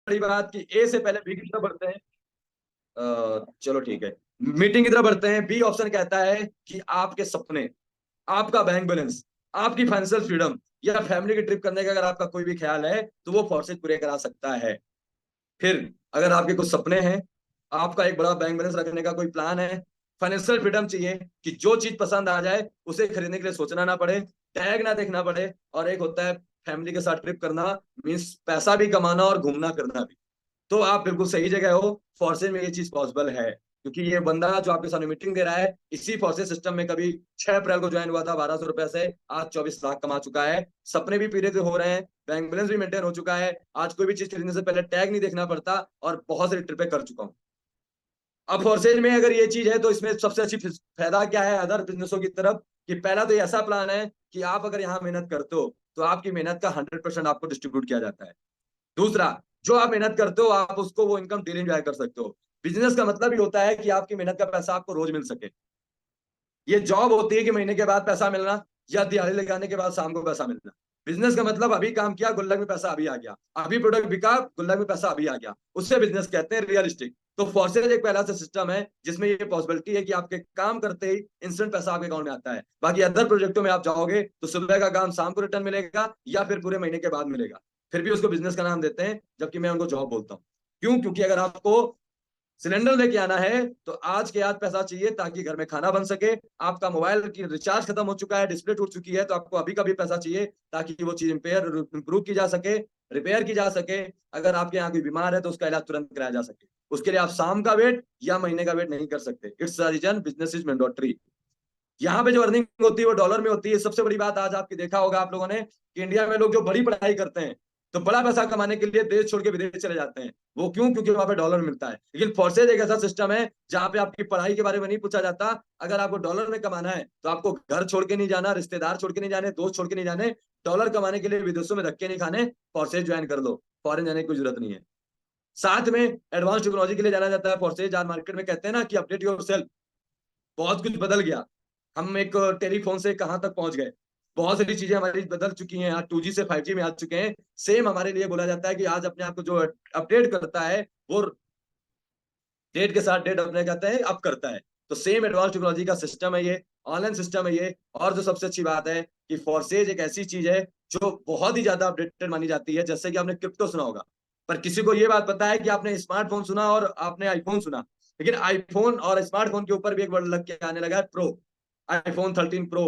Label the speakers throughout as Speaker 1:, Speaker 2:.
Speaker 1: बड़ी बात कि ए से पहले बी की तरफ बढ़ते हैं। चलो ठीक है, मीटिंग की तरफ बढ़ते हैं। बी ऑप्शन कहता है कि आपके सपने, आपका बैंक बैलेंस, आपकी फाइनेंशियल फ्रीडम या फैमिली की ट्रिप करने का अगर आपका कोई भी ख्याल है तो वो फोर्सेज पूरे करा सकता है। फिर अगर आपके कुछ सपने हैं, आपका एक बड़ा बैंक बैलेंस रखने का कोई प्लान है, फाइनेंशियल फ्रीडम चाहिए कि जो चीज पसंद आ जाए उसे खरीदने के लिए सोचना ना पड़े, टैग ना देखना पड़े, और एक होता है फैमिली के साथ ट्रिप करना, मीन्स पैसा भी कमाना और घूमना फिरना भी, तो आप बिल्कुल सही जगह हो। फोर्सेज में ये चीज पॉसिबल है, क्योंकि ये बंदा जो आपके सामने मीटिंग दे रहा है इसी फोर्सेज सिस्टम में कभी 6 अप्रैल को ज्वाइन हुआ था 1200 रुपए से, आज 24 लाख कमा चुका है। सपने भी पूरे हो रहे हैं, बैंक बैलेंस भी मेंटेन हो चुका है, आज कोई भी चीज खरीदने से पहले टैग नहीं देखना पड़ता, और बहुत सारी ट्रिपें कर चुका हूँ। अब फोर्सेज में अगर ये चीज है तो इसमें सबसे अच्छी फायदा क्या है अदर बिजनेसों की तरफ, कि पहला तो ये ऐसा प्लान है कि आप अगर यहाँ मेहनत करते हो तो आपकी मेहनत का 100% आपको डिस्ट्रीब्यूट किया जाता है। दूसरा, जो आप मेहनत करते हो आप उसको वो इनकम डेली एंजॉय कर सकते हो। बिजनेस का मतलब ही होता है कि आपकी मेहनत का पैसा आपको रोज मिल सके। ये जॉब होती है कि महीने के बाद पैसा मिलना या दिहाड़ी लगाने के बाद शाम को पैसा मिलना। बिजनेस का मतलब अभी काम किया गुल्लक में पैसा अभी आ गया, अभी प्रोडक्ट बिका गुल्लक में पैसा अभी आ गया, उससे बिजनेस कहते हैं रियलिस्टिक। तो फोर्सेज एक पहला सा सिस्टम है जिसमें ये पॉसिबिलिटी है कि आपके काम करते ही इंस्टेंट पैसा आपके अकाउंट में आता है। बाकी अदर प्रोजेक्टों में आप जाओगे तो सुबह का काम शाम को रिटर्न मिलेगा या फिर पूरे महीने के बाद मिलेगा, फिर भी उसको बिजनेस का नाम देते हैं, जबकि मैं उनको जॉब बोलता हूँ। क्यों? क्योंकि अगर आपको सिलेंडर लेके आना है तो आज के आज पैसा चाहिए ताकि घर में खाना बन सके। आपका मोबाइल की रिचार्ज खत्म हो चुका है, डिस्प्ले टूट चुकी है, तो आपको अभी का भी पैसा चाहिए ताकि वो चीज इंप्रूव की जा सके, रिपेयर की जा सके। अगर आपके यहाँ कोई बीमार है तो उसका इलाज तुरंत कराया जा सके, उसके लिए आप शाम का वेट या महीने का वेट नहीं कर सकते। It's reason business is mandatory. यहाँ पे जो अर्निंग होती है वो डॉलर में होती है। सबसे बड़ी बात आज आपकी देखा होगा आप लोगों ने कि इंडिया में लोग जो बड़ी पढ़ाई करते हैं तो बड़ा पैसा कमाने के लिए देश छोड़ के विदेश चले जाते हैं। वो क्यों? क्योंकि वहां पे डॉलर मिलता है। लेकिन फोर्सेज एक ऐसा सिस्टम है जहां पे आपकी पढ़ाई के बारे में नहीं पूछा जाता। अगर आपको डॉलर में कमाना है तो आपको घर छोड़ के नहीं जाना, रिश्तेदार छोड़ के नहीं जाने, दोस्त छोड़ के नहीं जाने। डॉलर कमाने के लिए विदेशों में धक्के नहीं खाने, फोर्सेज ज्वाइन कर लो, फॉरेन जाने की कोई जरूरत नहीं है। साथ में एडवांस टेक्नोलॉजी के लिए जाना जाता है फोर्सेज। आज मार्केट में कहते हैं ना कि अपडेट योर सेल्फ, बहुत कुछ बदल गया। हम एक टेलीफोन से कहां तक पहुंच गए, बहुत सारी चीजें हमारी बदल चुकी हैं, आज 2G से 5G में आ चुके हैं। सेम हमारे लिए बोला जाता है कि आज अपने आप को जो अपडेट करता है वो डेट के साथ डेट अपने कहते हैं अप करता है। तो सेम एडवांस टेक्नोलॉजी का सिस्टम है ये, ऑनलाइन सिस्टम है ये। और जो सबसे अच्छी बात है कि फोर्सेज एक ऐसी चीज है जो बहुत ही ज्यादा अपडेटेड मानी जाती है। जैसे कि आपने क्रिप्टो सुना होगा, पर किसी को ये बात पता है कि आपने स्मार्टफोन सुना और आपने आईफोन सुना, लेकिन आईफोन और स्मार्टफोन के ऊपर भी एक वर्ड लग के आने लगा है, pro. IPhone 13 pro,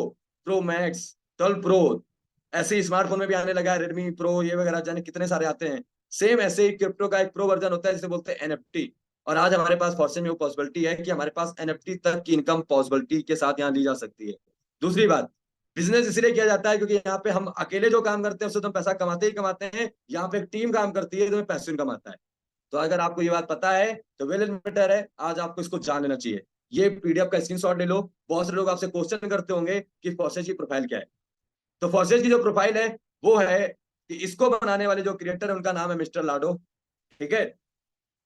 Speaker 1: pro max, 12 pro, ऐसे ही स्मार्टफोन में भी आने लगा है रेडमी प्रो, ये वगैरह जाने कितने सारे आते हैं। सेम ऐसे ही क्रिप्टो का एक प्रो वर्जन होता है जिसे बोलते हैं एनएफटी। और आज हमारे पास फॉर्सेज में वो पॉसिबिलिटी है कि हमारे पास एनएफटी तक की इनकम पॉसिबिलिटी के साथ यहाँ ली जा सकती है। दूसरी बात, बिजनेस इसलिए किया जाता है क्योंकि यहाँ पे हम अकेले जो काम करते हैं उससे तो हम पैसा कमाते ही कमाते हैं, यहाँ पे एक टीम काम करती है तो पैसे इनकम आता है। तो अगर आपको ये बात पता है तो वेल एंड बेटर है, आज आपको इसको जान लेना चाहिए। ये पीडीएफ का स्क्रीनशॉट ले लो। बहुत सारे लोग आपसे क्वेश्चन करते होंगे कि फॉर्सेज की प्रोफाइल क्या है। तो फॉर्सेज की जो प्रोफाइल है वो है कि इसको बनाने वाले जो क्रिएटर है उनका नाम है मिस्टर लाडो, ठीक है,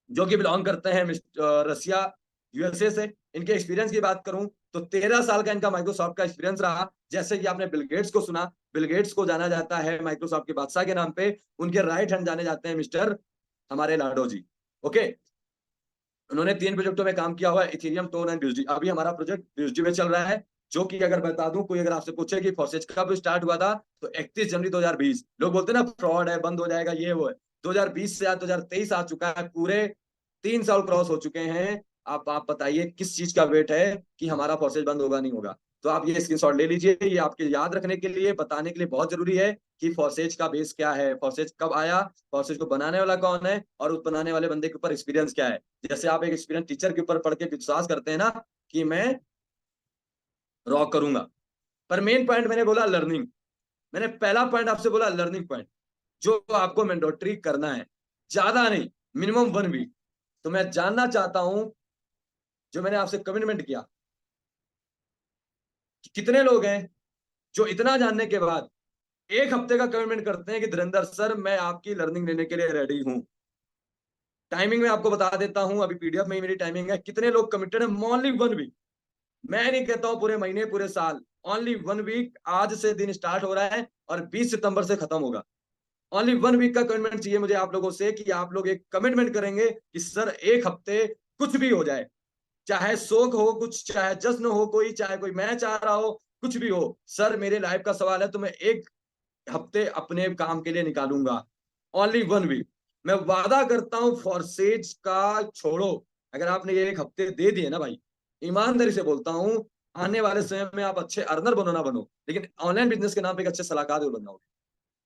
Speaker 1: जो कि बिलोंग करते हैं रसिया, यूएसए से। इनके एक्सपीरियंस की बात करूं तो 13 साल का इनका माइक्रोसॉफ्ट का एक्सपीरियंस रहा। जैसे कि आपने बिल गेट्स को सुना, बिल गेट्स को जाना जाता है माइक्रोसॉफ्ट के बादशाह के नाम पे, उनके राइट हैंड जाने जाते हैं मिस्टर हमारे लाडो जी। ओके, उन्होंने 3 प्रोजेक्टों में काम किया हुआ है, इथेरियम, टोन एंड ब्यूसडी। अभी हमारा प्रोजेक्ट ब्यूसडी में चल रहा है, जो कि अगर बता दूं, कोई अगर आपसे पूछे कि फॉर्सेज कब स्टार्ट हुआ था तो 31 जनवरी 2020। लोग बोलते हैं ना फ्रॉड है, बंद हो जाएगा, ये वो है। 2020 से आज 2023 आ चुका है, पूरे 3 साल क्रॉस हो चुके हैं। आप बताइए किस चीज का वेट है कि हमारा फॉर्सेज बंद होगा नहीं होगा। तो आप ये स्क्रीनशॉट ले लीजिए, ये आपके याद रखने के लिए, बताने के लिए बहुत जरूरी है कि फॉर्सेज का बेस क्या है, फॉर्सेज कब आया, फॉर्सेज को बनाने वाला कौन है, और उस बनाने वाले बंदे के ऊपर एक्सपीरियंस क्या है। जैसे आप एक एक्सपीरियंस टीचर के ऊपर पढ़ के विश्वास करते हैं ना कि मैं रॉक करूंगा, पर मेन पॉइंट मैंने बोला लर्निंग। मैंने पहला पॉइंट आपसे बोला लर्निंग पॉइंट, जो आपको मैंडेटरी करना है, ज्यादा नहीं, मिनिमम 1 वीक। तो मैं जानना चाहता हूं, जो मैंने आपसे कमिटमेंट किया, कि कितने लोग हैं जो इतना जानने के बाद 1 हफ्ते का कमिटमेंट करते हैं कि धीरेन्द्र सर मैं आपकी लर्निंग लेने के लिए रेडी हूं। टाइमिंग में आपको बता देता हूं, अभी पीडीएफ में ही मेरी टाइमिंग है। कितने लोग कमिटेड है? Only 1 week. मैं नहीं कहता हूं पूरे महीने पूरे साल, ओनली 1 वीक। आज से दिन स्टार्ट हो रहा है और 20 सितंबर से खत्म होगा। ओनली 1 वीक का कमिटमेंट चाहिए मुझे आप लोगों से, कि आप लोग एक कमिटमेंट करेंगे कि सर 1 हफ्ते कुछ भी हो जाए, चाहे शोक हो कुछ, चाहे जश्न हो कोई, चाहे कोई मैच आ रहा हो, कुछ भी हो, सर मेरे लाइफ का सवाल है तो मैं 1 हफ्ते अपने काम के लिए निकालूंगा। Only 1 week. मैं वादा करता हूं फॉरसेज का छोड़ो, अगर आपने ये 1 हफ्ते दे दिए ना भाई, ईमानदारी से बोलता हूं, आने वाले समय में आप अच्छे अर्नर बनो ना बनो, लेकिन ऑनलाइन बिजनेस के नाम पे एक अच्छे सलाहकार जरूर बन जाओगे।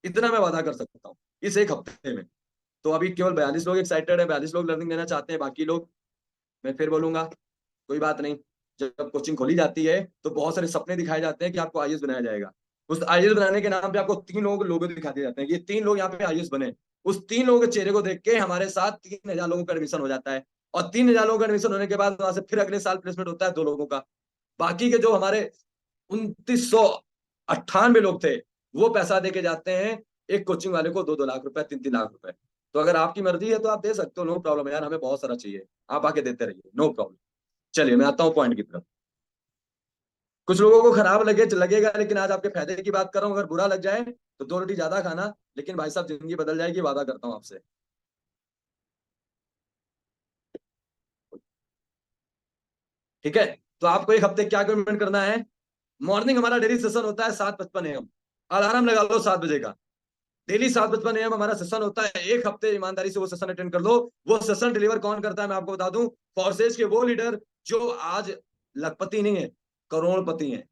Speaker 1: इतना मैं वादा कर सकता हूँ इस 1 हफ्ते में। तो अभी केवल 42 लोग एक्साइटेड है, 42 लोग लर्निंग लेना चाहते हैं, बाकी लोग मैं फिर बोलूंगा कोई बात नहीं। जब कोचिंग खोली जाती है तो बहुत सारे सपने दिखाए जाते हैं कि आपको आईएएस बनाया जाएगा। उस आईएएस बनाने के नाम पे आपको 3 लोगों के लोगो दिखा दिए जाते हैं कि ये 3 लोग यहाँ पे आईएएस बने। उस 3 लोगों के चेहरे को देख के हमारे साथ 3,000 लोगों का एडमिशन हो जाता है, और 3,000 लोगों का एडमिशन होने के बाद वहां से फिर अगले साल प्लेसमेंट होता है 2 लोगों का। बाकी के जो हमारे 2,998 लोग थे, वो पैसा दे के जाते हैं एक कोचिंग वाले को 2-2 लाख रुपए, 3-3 लाख रुपए। तो अगर आपकी मर्जी है तो आप दे सकते हो, नो प्रॉब्लम है यार, हमें बहुत सारा चाहिए, आप आके देते रहिए, नो प्रॉब्लम। चलिए मैं आता हूँ पॉइंट की तरफ। कुछ लोगों को खराब लगेगा, लेकिन आज आपके फायदे की बात कर रहा हूँ, अगर बुरा लग जाए तो 2 रोटी ज्यादा खाना, लेकिन भाई साहब जिंदगी बदल जाएगी, वादा करता हूँ आपसे। ठीक है, तो आपको 1 हफ्ते क्या कमिटमेंट करना है। मॉर्निंग हमारा डेली सेशन होता है 7:55 AM। अलार्म लगा लो 7 बजे का। डेली 7:55 AM हमारा सेशन होता है, 1 हफ्ते ईमानदारी से वो सेशन अटेंड कर लो। वो सेशन डिलीवर कौन करता है मैं आपको बता दूं, फोर्सेज के वो लीडर जो आज लखपति नहीं है, करोड़पति हैं।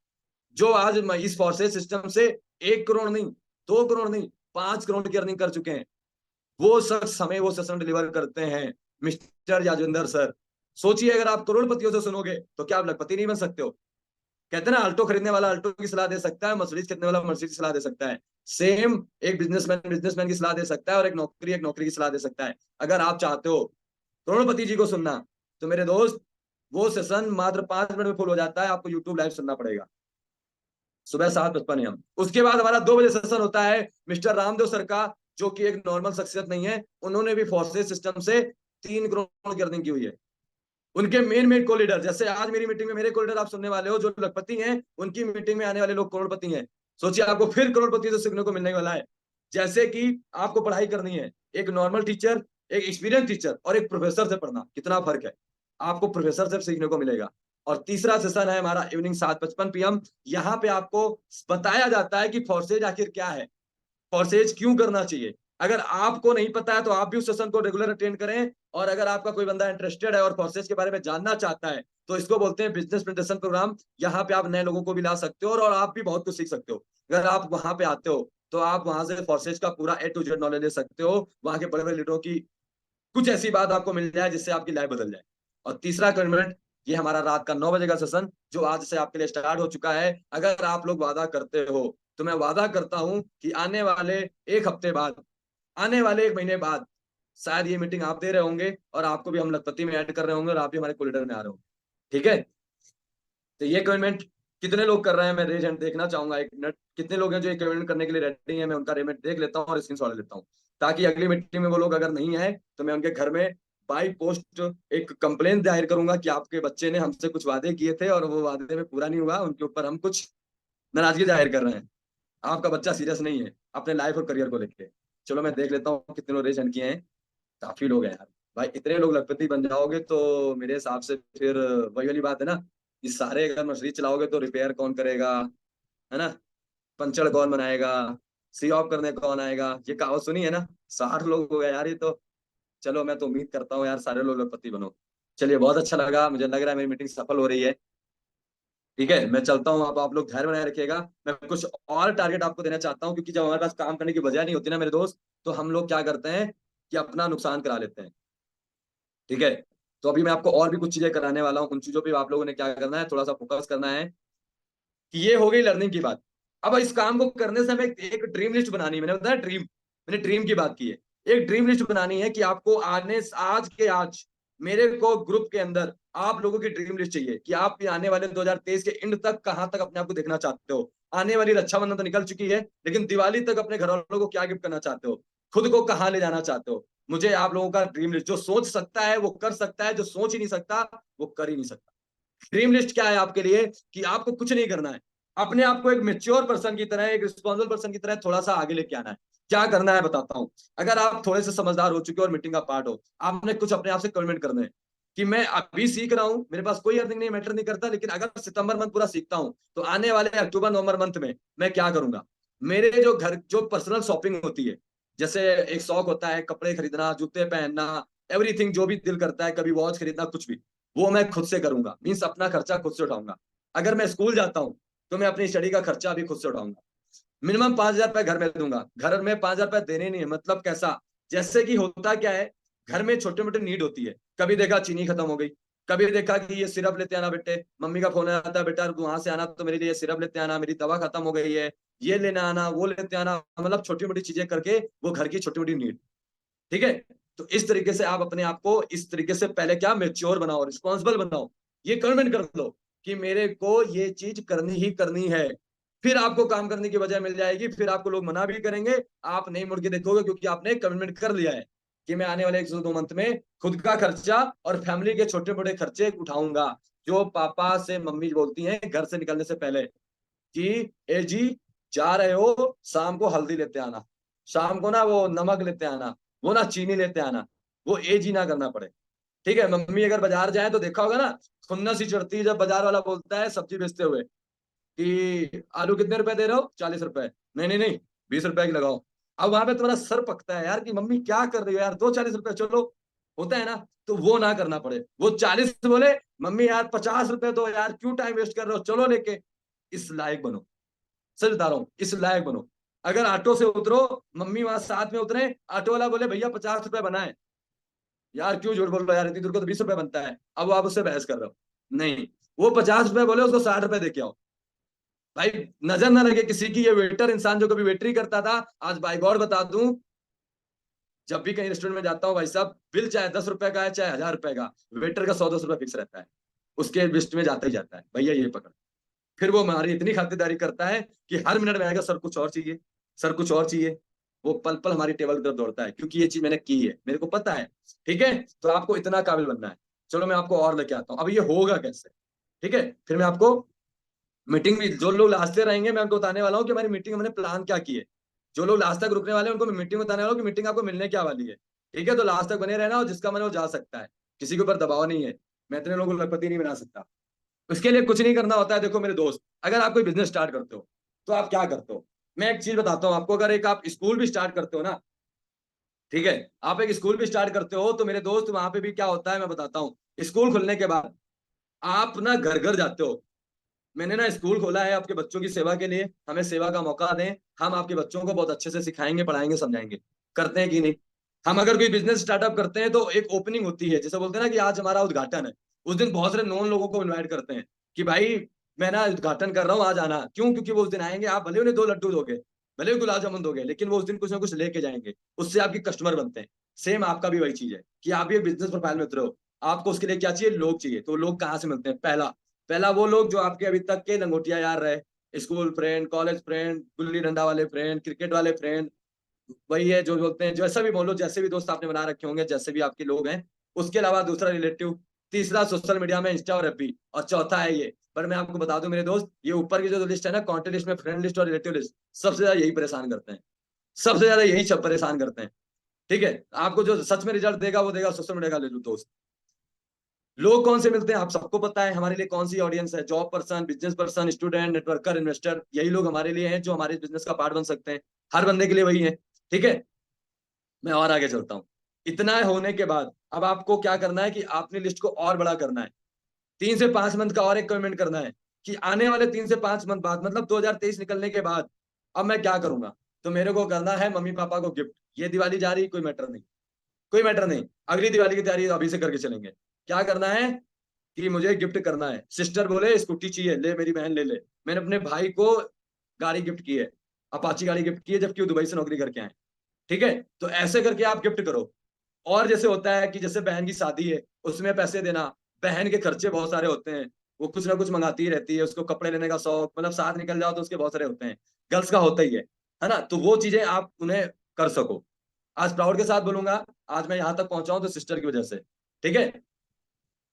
Speaker 1: जो आज इस फोर्सेज सिस्टम से 1 करोड़ नहीं, 2 करोड़ नहीं, 5 करोड़ की अर्निंग कर चुके हैं, वो शख्स हमें वो सेशन डिलीवर करते हैं, मिस्टर याजविंदर सर। सोचिए अगर आप करोड़पतियों से सुनोगे तो क्या आप लखपति नहीं बन सकते हो। कहते हैं ना, अल्टो खरीदने वाला अल्टो की सलाह दे सकता है, मर्सिडीज खरीदने वाला मर्सिडीज की सलाह दे सकता है। सेम एक बिजनेसमैन बिजनेसमैन की सलाह दे सकता है, और एक नौकरी की सलाह दे सकता है। अगर आप चाहते हो करोड़पति जी को सुनना, तो मेरे दोस्त वो सेशन मात्र 5 मिनट में फुल हो जाता है, आपको यूट्यूब लाइव सुनना पड़ेगा सुबह 7:55 AM। उसके बाद हमारा 2 बजे सेशन होता है मिस्टर रामदेव सर का, जो कि एक नॉर्मल शख्सियत नहीं है, उन्होंने भी फोर्सेज सिस्टम से 3 करोड़ की अर्निंग की हुई है। उनके मेन मेन को लीडर, जैसे आज मेरी मीटिंग में मेरे को लीडर आप सुनने वाले हो जो लखपति हैं, उनकी मीटिंग में आने वाले लोग करोड़पति हैं। सोचिए आपको फिर करोड़पति से सीखने को मिलने वाला है। जैसे कि आपको पढ़ाई करनी है, एक नॉर्मल टीचर, एक एक्सपीरियंस टीचर और एक प्रोफेसर से पढ़ना कितना फर्क है, आपको प्रोफेसर से सीखने को मिलेगा। और तीसरा सेशन है हमारा इवनिंग 7:55 PM। यहाँ पे आपको बताया जाता है कि फोर्सेज आखिर क्या है, फॉरसेज क्यों करना चाहिए। अगर आपको नहीं पता है तो आप भी उस सेशन को रेगुलर अटेंड करें, और अगर आपका कोई बंदा इंटरेस्टेड है और फॉरसेज के बारे में जानना चाहता है तो इसको बोलते हैं बिजनेस प्रेजेंटेशन प्रोग्राम। यहाँ पे आप नए लोगों को भी ला सकते हो, और आप भी बहुत कुछ सीख सकते हो। अगर आप वहां पे आते हो तो आप वहां से फॉरसेज का पूरा A to Z नॉलेज ले सकते हो, वहां के बड़े बड़े लीडरों की कुछ ऐसी बात आपको मिल जाए जिससे आपकी लाइफ बदल जाए। और तीसरा कमिटमेंट, ये हमारा रात का 9 बजे का सेशन जो आज से आपके लिए स्टार्ट हो चुका है। अगर आप लोग वादा करते हो तो मैं वादा करता हूं कि आने वाले 1 हफ्ते बाद, आने वाले 1 महीने बाद, शायद ये मीटिंग आप दे रहे होंगे और आपको भी हम लखपति में ऐड कर रहे होंगे, और आप भी हमारे कोलिडर में आ रहे होंगे। ठीक है, तो ये कमिटमेंट कितने लोग कर रहे हैं, मैं रेज हैंड देखना चाहूंगा 1 मिनट। कितने लोग हैं जो ये कमिटमेंट करने के लिए रेडी हैं, मैं उनका रेमेंट देख लेता हूँ और स्क्रीनशॉट ले लेता हूँ, ताकि अगली मीटिंग में वो लोग अगर नहीं आए तो मैं उनके घर में बाई पोस्ट एक कंप्लेन दायर करूंगा कि आपके बच्चे ने हमसे कुछ वादे किए थे और वो वादे में पूरा नहीं हुआ, उनके ऊपर हम कुछ नाराजगी जाहिर कर रहे हैं। आपका बच्चा सीरियस नहीं है अपने लाइफ और करियर को लेके। चलो मैं देख लेता हूँ कितने लोग रेज हैंड किए हैं। काफी लोग हैं यार, भाई इतने लोग लखपति बन जाओगे तो मेरे हिसाब से फिर वही वाली बात है ना, कि सारे अगर मशीनरी चलाओगे तो रिपेयर कौन करेगा, है ना, पंचर कौन बनाएगा, सी ऑफ करने कौन आएगा, ये कहावत सुनी है ना। 60 लोग हो गए यार ये तो। चलो मैं तो उम्मीद करता हूँ यार सारे लोग लखपति बनो। चलिए बहुत अच्छा लगा, मुझे लग रहा है मेरी मीटिंग सफल हो रही है। ठीक है मैं चलता हूँ, आप लोग धैर्य बनाए रखिएगा। मैं कुछ और टारगेट आपको देना चाहता हूँ, क्योंकि जब हमारे पास काम करने की वजह नहीं होती ना मेरे दोस्त, तो हम लोग क्या करते हैं कि अपना नुकसान करा लेते हैं। ठीक है, तो अभी मैं आपको और भी कुछ चीजें कराने वाला हूँ, उन चीजों पे आप लोगों ने क्या करना है, थोड़ा सा फोकस करना है। कि ये हो गई लर्निंग की बात। अब इस काम को करने से हमें एक ड्रीम लिस्ट बनानी है, मैंने बताया ड्रीम, मैंने ड्रीम की बात की है। एक ड्रीम लिस्ट बनानी है कि आपको आज मेरे को ग्रुप के अंदर आप लोगों की ड्रीम लिस्ट चाहिए कि आप आने वाले 2023 के एंड तक कहां तक अपने आप को देखना चाहते हो। आने वाली रक्षाबंधन तो निकल चुकी है, लेकिन दिवाली तक अपने घर वालों को क्या गिफ्ट करना चाहते हो, खुद को कहां ले जाना चाहते हो। मुझे आप लोगों का ड्रीम लिस्ट, जो सोच सकता है वो कर सकता है, जो सोच ही नहीं सकता वो कर ही नहीं सकता। ड्रीम लिस्ट क्या है आपके लिए, कि आपको कुछ नहीं करना है, अपने आप को एक मेच्योर पर्सन की तरह, एक रिस्पॉन्सिबल पर्सन की तरह थोड़ा सा आगे लेके आना है। क्या करना है बताता हूँ। अगर आप थोड़े से समझदार हो चुके हो और मीटिंग का पार्ट हो, आपने कुछ अपने आप से कमिटमेंट करना है कि मैं अभी सीख रहा हूँ, मेरे पास कोई अर्निंग नहीं, मैटर नहीं करता, लेकिन अगर सितंबर मंथ पूरा सीखता हूँ तो आने वाले अक्टूबर नवंबर मंथ में मैं क्या करूंगा। मेरे जो घर जो पर्सनल शॉपिंग होती है, जैसे एक शौक होता है कपड़े खरीदना, जूते पहनना, एवरीथिंग जो भी दिल करता है, कभी वॉच खरीदना, कुछ भी, वो मैं खुद से करूंगा। मीन्स अपना खर्चा खुद से उठाऊंगा। अगर मैं स्कूल जाता हूँ तो मैं अपनी स्टडी का खर्चा भी खुद से उठाऊंगा। मिनिमम 5,000 रुपए घर में दूंगा। घर में 5,000 रुपए देने नहीं है, मतलब कैसा, जैसे कि होता क्या है, घर में छोटे मोटे नीड होती है। कभी देखा चीनी खत्म हो गई, कभी देखा कि ये सिरप लेते आना बेटे, मम्मी का फोन आता है बेटा वहां से आना तो मेरे लिए सिरप लेते आना, मेरी दवा खत्म हो गई है, ये लेना आना, वो लेते आना, मतलब छोटी मोटी चीजें करके वो घर की छोटी मोटी नीड। ठीक है। तो इस तरीके से आप अपने आप को इस तरीके से पहले क्या मेच्योर बनाओ, रिस्पॉन्सिबल बनाओ, ये कमिटमेंट कर लो कि मेरे को ये चीज करनी ही करनी है। फिर आपको काम करने की वजह मिल जाएगी, फिर आपको लोग मना भी करेंगे, आप नहीं मुड़ के देखोगे, क्योंकि आपने कमिटमेंट कर लिया है कि मैं आने वाले 1 से 2 मंथ में खुद का खर्चा और फैमिली के छोटे मोटे खर्चे उठाऊंगा। जो पापा से मम्मी बोलती हैं घर से निकलने से पहले कि ए जी, जा रहे हो शाम को हल्दी लेते आना, शाम को ना वो नमक लेते आना, वो ना चीनी लेते आना, वो ए जी ना करना पड़े। ठीक है। मम्मी अगर बाजार जाए तो देखा होगा ना, खुन्नस सी चढ़ती है जब बाजार वाला बोलता है सब्जी बेचते हुए कि आलू कितने रुपए दे रहे हो, 40 रुपए, नहीं नहीं नहीं, 20 रुपए की लगाओ। अब वहां पे तुम्हारा सर पकता है यार कि मम्मी क्या कर रही हो यार, दो 40 रुपए चलो, होता है ना। तो वो ना करना पड़े, वो 40 बोले, मम्मी यार 50 रुपए दो यार, क्यों टाइम वेस्ट कर रहे हो, चलो लेके। इस लायक बनो। सच बता रहा हूँ, इस लायक बनो। अगर ऑटो से उतरो, मम्मी वहां साथ में उतरे, ऑटो वाला बोले भैया 50 रुपए बनाए, यार क्यों झूठ बोल रहे हो यार, इतनी दूर को तो 20 रुपए बनता है, अब आप उससे बहस कर रहे हो। नहीं, वो 50 रुपए बोले, उसको 60 रुपए दे के आओ। भाई नजर ना लगे किसी की, ये वेटर इंसान जो कभी वेटरी करता था, आज बाई गॉड बता दूं, जब भी कहीं रेस्टोरेंट में जाता हूँ भाई साहब, बिल चाहे 10 रुपए का है चाहे 1,000 रुपए का, वेटर का 100-200 रुपए फिक्स रहता है, उसके लिस्ट में जाता ही जाता है, भैया ये पकड़। फिर वो हमारी इतनी खातिरदारी करता है कि हर मिनट में आएगा, सर कुछ और चाहिए, सर कुछ और चाहिए। वो पल पल हमारी टेबल की तरफ दौड़ता है, क्योंकि ये चीज मैंने की है, मेरे को पता है। ठीक है। तो आपको इतना काबिल बनना है। चलो मैं आपको और लेके आता हूँ, अब ये होगा कैसे। ठीक है। फिर मैं आपको मीटिंग में जो लोग लास्ट से रहेंगे मैं उनको बताने वाला हूँ कि हमारी मीटिंग हमने प्लान क्या की है। जो लोग लास्ट तक रुकने वाले हैं उनको मैं मीटिंग बताने वाला हूँ कि मीटिंग आपको मिलने क्या वाली है। ठीक है। तो लास्ट तक बने रहना, और जिसका मन है वो जा सकता है, किसी के ऊपर दबाव नहीं है। मैं इतने लोगों को लखपति नहीं बना सकता। उसके लिए कुछ नहीं करना होता है। देखो मेरे दोस्त, अगर आप कोई बिजनेस स्टार्ट करते हो तो आप क्या करते हो, मैं एक चीज बताता हूँ आपको। अगर एक आप स्कूल भी स्टार्ट करते हो ना, ठीक है, आप एक स्कूल भी स्टार्ट करते हो तो मेरे दोस्त वहां पे भी क्या होता है मैं बताता हूँ। स्कूल खुलने के बाद आप ना घर घर जाते हो। मैंने ना स्कूल खोला है आपके बच्चों की सेवा के लिए, हमें सेवा का मौका दें, हम आपके बच्चों को बहुत अच्छे से सिखाएंगे, पढ़ाएंगे, समझाएंगे। करते हैं कि नहीं। हम अगर कोई बिजनेस स्टार्टअप करते हैं तो एक ओपनिंग होती है, जैसे बोलते हैं ना कि आज हमारा उद्घाटन है, उस दिन बहुत सारे नॉन लोगों को इन्वाइट करते हैं कि भाई मैं ना उद्घाटन कर रहा हूँ, आज आना। क्यों? क्योंकि वो उस दिन आएंगे, आप भले उन्हें 2 लड्डू दोगे, भले ही गुलाब जामुन दोगे, लेकिन वो उस दिन कुछ ना कुछ लेके जाएंगे, उससे आपकी कस्टमर बनते हैं। सेम आपका भी वही चीज है कि आप भी बिजनेस प्रोफाइल में उतरे हो, आपको उसके लिए क्या चाहिए, लोग चाहिए। तो लोग कहाँ से मिलते हैं? पहला पहला वो लोग जो आपके अभी तक के लंगोटिया यार रहे, school friend, college friend, gulli danda वाले फ्रेंड, क्रिकेट वाले फ्रेंड, वही है जो बोलते हैं, जैसा भी बोलो, जैसे भी दोस्त आपने बना रखे होंगे, जैसे भी आपके लोग हैं। उसके अलावा दूसरा रिलेटिव, तीसरा सोशल मीडिया में इंस्टा और एफबी, और चौथा है ये। पर मैं आपको बता दूं मेरे दोस्त, ये ऊपर की जो लिस्ट है ना, कॉन्टेक्ट लिस्ट में फ्रेंड लिस्ट और रिलेटिव लिस्ट, सबसे ज्यादा यही परेशान करते हैं, सबसे ज्यादा यही सब परेशान करते हैं। ठीक है। आपको जो सच में रिजल्ट देगा वो देगा सोशल मीडिया का दोस्त। लोग कौन से मिलते हैं आप सबको पता है, हमारे लिए कौन सी ऑडियंस है, job person, business person, student, networker, investor, यही लोग हमारे लिए हैं जो हमारे बिजनेस का पार्ट बन सकते हैं। हर बंदे के लिए वही है। ठीक है। मैं और आगे चलता हूँ। इतना होने के बाद अब आपको क्या करना है कि आपने लिस्ट को और बड़ा करना है। 3 से 5 मंथ का और एक कमिटमेंट करना है कि आने वाले 3 से 5 मंथ बाद, मतलब 2023 निकलने के बाद, अब मैं क्या करूंगा। तो मेरे को करना है मम्मी पापा को गिफ्ट। ये दिवाली जा रही, कोई मैटर नहीं, कोई मैटर नहीं, अगली दिवाली की तैयारी अभी से करके चलेंगे। क्या करना है कि मुझे गिफ्ट करना है। सिस्टर बोले स्कूटी चाहिए, ले मेरी बहन ले ले। मैंने अपने भाई को गाड़ी गिफ्ट की है, अपाची गाड़ी गिफ्ट की है, जबकि वो दुबई से नौकरी करके आए। ठीक है। तो ऐसे करके आप गिफ्ट करो। और जैसे होता है कि जैसे बहन की शादी है, उसमें पैसे देना, बहन के खर्चे बहुत सारे होते हैं, वो कुछ ना कुछ मंगाती ही रहती है, उसको कपड़े लेने का शौक, मतलब साथ निकल जाओ तो उसके बहुत सारे होते हैं, गर्ल्स का होता ही है ना। तो वो चीजें आप उन्हें कर सको। आज प्राउड के साथ बोलूंगा, आज मैं यहाँ तक पहुंचा हूं तो सिस्टर की वजह से। ठीक है।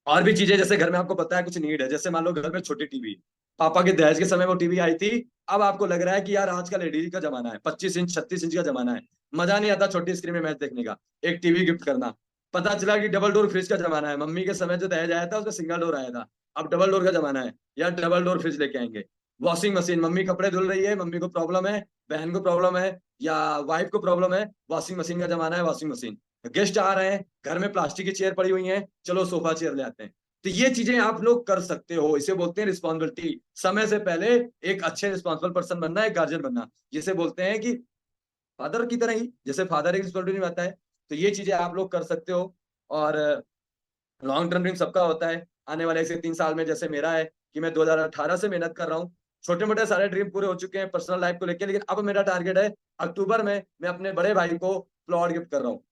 Speaker 1: और भी चीजें, जैसे घर में आपको पता है कुछ नीड है, जैसे मान लो घर में छोटी टीवी, पापा के दहेज के समय वो टीवी आई थी। अब आपको लग रहा है कि यार आजकल एलईडी का जमाना है, 25 इंच 36 इंच का जमाना है, मजा नहीं आता छोटी स्क्रीन में मैच देखने का, एक टीवी गिफ्ट करना। पता चला कि डबल डोर फ्रिज का जमाना है, मम्मी के समय जो दहेज आया था उसमें सिंगल डोर आया था, अब डबल डोर का जमाना है, या डबल डोर फ्रिज लेके आएंगे। वॉशिंग मशीन, मम्मी कपड़े धुल रही है, मम्मी को प्रॉब्लम है, बहन को प्रॉब्लम है, या वाइफ को प्रॉब्लम है, वॉशिंग मशीन का जमाना है, वॉशिंग मशीन। गेस्ट आ रहे हैं, घर में प्लास्टिक की चेयर पड़ी हुई है, चलो सोफा चेयर ले आते हैं। तो ये चीजें आप लोग कर सकते हो, इसे बोलते हैं रिस्पॉन्सिबिलिटी। समय से पहले एक अच्छे रिस्पॉन्सिबल पर्सन बनना, एक गार्जियन बनना, जिसे बोलते हैं कि फादर की तरह ही, जैसे फादर एक रिस्पॉन्सिबिलिटी निभाता है, तो ये चीजें आप लोग कर सकते हो। और लॉन्ग टर्म ड्रीम सबका होता है, आने वाले 1 से 3 साल में जैसे मेरा है कि मैं 2018 से मेहनत कर रहा हूँ। छोटे मोटे सारे ड्रीम पूरे हो चुके हैं पर्सनल लाइफ को लेकर, लेकिन अब मेरा टारगेट है अक्टूबर में मैं अपने बड़े भाई को प्लॉट गिफ्ट कर रहा हूँ।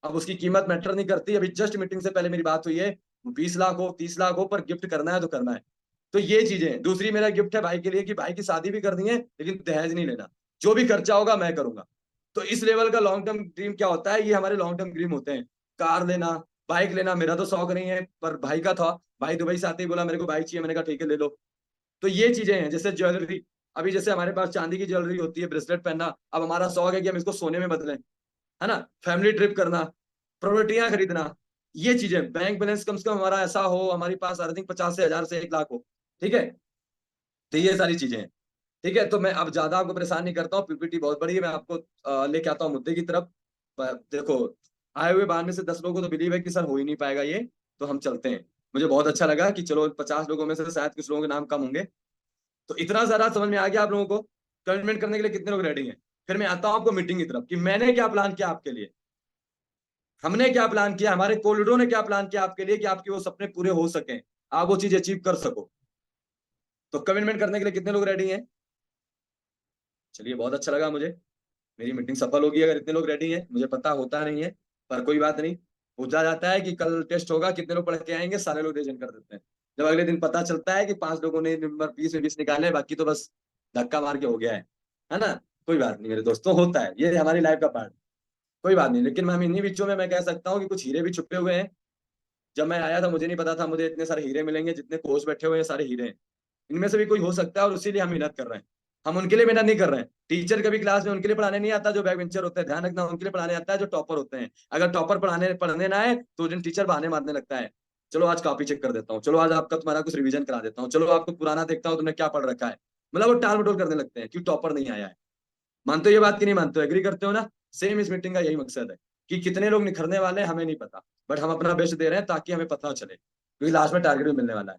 Speaker 1: अब उसकी कीमत मैटर नहीं करती, अभी जस्ट मीटिंग से पहले मेरी बात हुई है, 20 लाख हो 30 लाख हो, पर गिफ्ट करना है तो करना है। तो ये चीजें, दूसरी मेरा गिफ्ट है भाई के लिए कि भाई की शादी भी करनी है लेकिन दहेज नहीं लेना, जो भी खर्चा होगा मैं करूंगा। तो इस लेवल का लॉन्ग टर्म ड्रीम क्या होता है, ये हमारे लॉन्ग टर्म ड्रीम होते हैं। कार लेना, बाइक लेना, मेरा तो शौक नहीं है पर भाई का था, भाई दुबई से आते ही बोला मेरे को बाइक चाहिए, मैंने कहा ठीक है ले लो। तो ये चीजें हैं, जैसे ज्वेलरी, अभी जैसे हमारे पास चांदी की ज्वेलरी होती है, ब्रेसलेट पहनना, अब हमारा शौक है कि हम इसको सोने में बदलें, है ना। फैमिली ट्रिप करना, प्रॉपर्टियां खरीदना, ये चीजें, बैंक बैलेंस कम से कम हमारा ऐसा हो, हमारी पास अर्निंग 50 से 1000 से 1 लाख हो, ठीक है। तो ये सारी चीजें हैं, ठीक है। तो मैं अब ज्यादा आपको परेशान नहीं करता हूँ, पीपीटी बहुत बड़ी है, मैं आपको लेके आता हूँ मुद्दे की तरफ। देखो, आए हुए 12 में से 10 लोगों को तो बिलीव है कि सर हो ही नहीं पाएगा ये, तो हम चलते हैं। मुझे बहुत अच्छा लगा कि चलो 50 लोगों में से शायद कुछ लोगों के नाम कम होंगे। तो इतना ज्यादा समझ में आ गया आप लोगों को, कमिटमेंट करने के लिए कितने लोग रेडी हैं। फिर मैं आता हूँ आपको मीटिंग की तरफ कि मैंने क्या प्लान किया आपके लिए, हमने क्या प्लान किया, हमारे कोलिडो ने क्या प्लान किया आपके लिए कि आपके वो सपने पूरे हो सकें, आप वो चीज अचीव कर सको। तो कमिटमेंट करने के लिए कितने लोग रेडी हैं? चलिए, बहुत अच्छा लगा मुझे, मेरी मीटिंग सफल होगी अगर इतने लोग रेडी हैं। मुझे पता होता नहीं है, पर कोई बात नहीं। पूछा जाता है कि कल टेस्ट होगा, कितने लोग पढ़ के आएंगे, सारे लोग रिजन कर देते हैं। जब अगले दिन पता चलता है कि 5 लोगों ने नंबर 20 में 20 निकाले, बाकी तो बस धक्का मार के हो गया है ना। कोई बात नहीं मेरे दोस्तों, होता है, ये हमारी लाइफ का पार्ट। कोई बात नहीं, लेकिन हम इन्हीं बीचों में मैं कह सकता हूँ कि कुछ हीरे भी छुपे हुए हैं। जब मैं आया था मुझे नहीं पता था मुझे इतने सारे हीरे मिलेंगे, जितने कोच बैठे हुए हैं सारे हीरे हैं। इनमें से भी कोई हो सकता है, और इसीलिए हम मेहनत कर रहे हैं। हम उनके लिए मेहनत नहीं कर रहे हैं, टीचर कभी क्लास में उनके लिए पढ़ाने नहीं आता जो बैक बेंचर होते हैं, ध्यान रखना, उनके लिए पढ़ाने आता है जो टॉपर होते हैं। अगर टॉपर पढ़ाने पढ़ने ना आए तो उस टीचर बहाने मारने लगता है, चलो आज कॉपी चेक कर देता हूँ, चलो आज आपका तुम्हारा कुछ रिवीजन करा देता हूँ, चलो आपको पुराना देखता हूँ तुमने क्या पढ़ रखा है। मतलब वो टाल मटोल करने लगते हैं कि टॉपर नहीं आया है। मानते हो ये बात कि नहीं मानते हो, एग्री करते हो ना? सेम इस मीटिंग का यही मकसद है कि कितने लोग निखरने वाले हैं हमें नहीं पता, बट हम अपना बेस्ट दे रहे हैं ताकि हमें पता चले, क्योंकि लास्ट में टारगेट भी मिलने वाला है।